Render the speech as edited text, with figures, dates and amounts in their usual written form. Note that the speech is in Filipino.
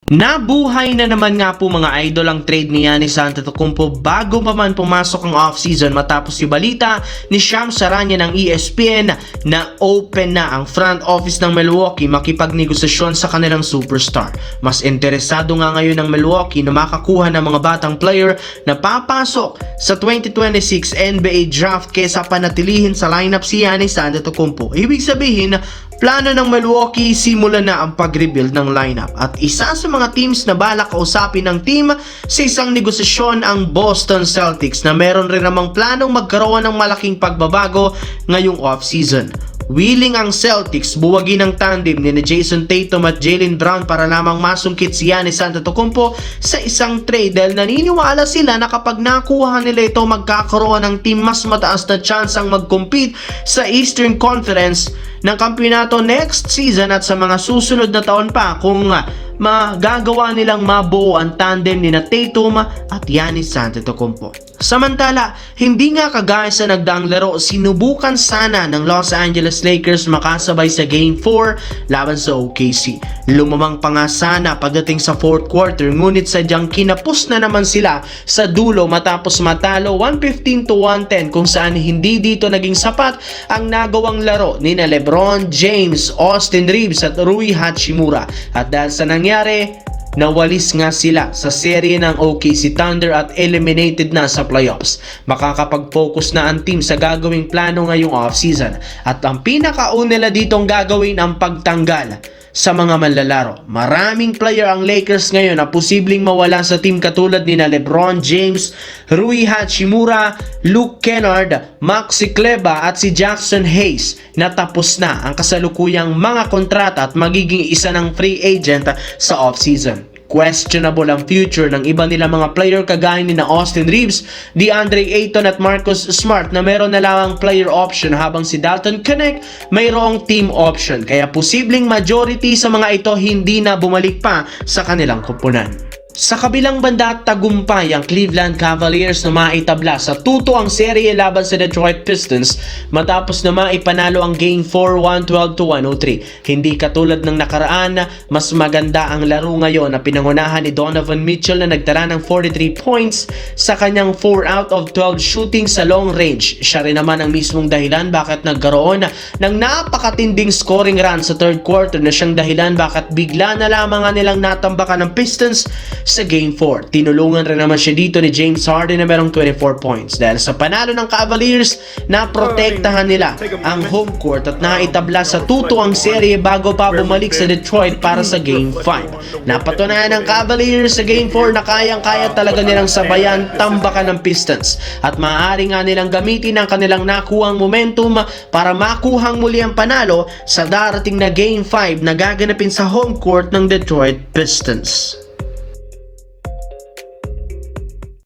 Nabuhay na naman nga po mga idol ang trade ni Giannis Antetokounmpo bago pa man pumasok ang off-season matapos yung balita ni Shams Charania ng ESPN na open na ang front office ng Milwaukee makipagnegosasyon sa kanilang superstar. Mas interesado nga ngayon ng Milwaukee na makakuha ng mga batang player na papasok sa 2026 NBA Draft kesa panatilihin sa lineup si Giannis Antetokounmpo. Ibig sabihin, plano ng Milwaukee simula na ang pag-rebuild ng lineup at isa sa mga teams na balak kausapin ng team sa isang negosasyon ang Boston Celtics na meron rin namang planong magkaroon ng malaking pagbabago ngayong off-season. Willing ang Celtics buwagin ang tandem ni Jason Tatum at Jaylen Brown para lamang masungkit si Giannis Antetokounmpo sa isang trade dahil naniniwala sila na kapag nakuha nila ito magkakaroon ng team mas mataas na chance ang mag-compete sa Eastern Conference ng kampyonato next season at sa mga susunod na taon pa kung magagawa nilang mabuo ang tandem ni Tatum at Giannis Antetokounmpo. Samantala, hindi nga kagaya sa nagdaang laro, sinubukan sana ng Los Angeles Lakers makasabay sa Game 4 laban sa OKC. Lumamang pa nga sana pagdating sa fourth quarter ngunit sadyang kinapos na naman sila sa dulo matapos matalo 115-110 kung saan hindi dito naging sapat ang nagawang laro ni LeBron James, Austin Reeves at Rui Hachimura. At dahil sa nangyari, nawalis nga sila sa serye ng OKC Thunder at eliminated na sa playoffs. Makakapag-focus na ang team sa gagawing plano ngayong offseason at ang pinakauna nila ditong gagawin ang pagtanggal sa mga manlalaro. Maraming player ang Lakers ngayon na posibleng mawala sa team katulad ni LeBron James, Rui Hachimura, Luke Kennard, Maxi Kleber at si Jackson Hayes na tapos na ang kasalukuyang mga kontrata at magiging isa ng free agent sa offseason. Questionable ang future ng iba nila mga player kagaya ni na Austin Reeves, DeAndre Ayton at Marcus Smart na meron na lamang player option habang si Dalton Knecht mayroong team option. Kaya posibleng majority sa mga ito hindi na bumalik pa sa kanilang koponan. Sa kabilang banda, tagumpay ang Cleveland Cavaliers na maitabla sa 2-2 ang serye laban sa Detroit Pistons matapos na maipanalo ang Game 4 112-103. Hindi katulad ng nakaraan, mas maganda ang laro ngayon na pinangunahan ni Donovan Mitchell na nagtala ng 43 points sa kanyang 4 out of 12 shooting sa long range. Siya rin naman ang mismong dahilan bakit nagkaroon ng napakatinding scoring run sa third quarter na siyang dahilan bakit bigla na lamang nilang natambakan ng Pistons sa Game 4. Tinulungan rin naman siya dito ni James Harden na merong 24 points. Dahil sa panalo ng Cavaliers, naprotektahan nila ang home court at naitabla sa 2-2 ang serye bago pa bumalik sa Detroit para sa Game 5. Napatunayan ng Cavaliers sa Game 4 na kayang-kaya talaga nilang sabayan tambakan ng Pistons at maaari nga nilang gamitin ang kanilang nakuhang momentum para makuhang muli ang panalo sa darating na Game 5 na gaganapin sa home court ng Detroit Pistons.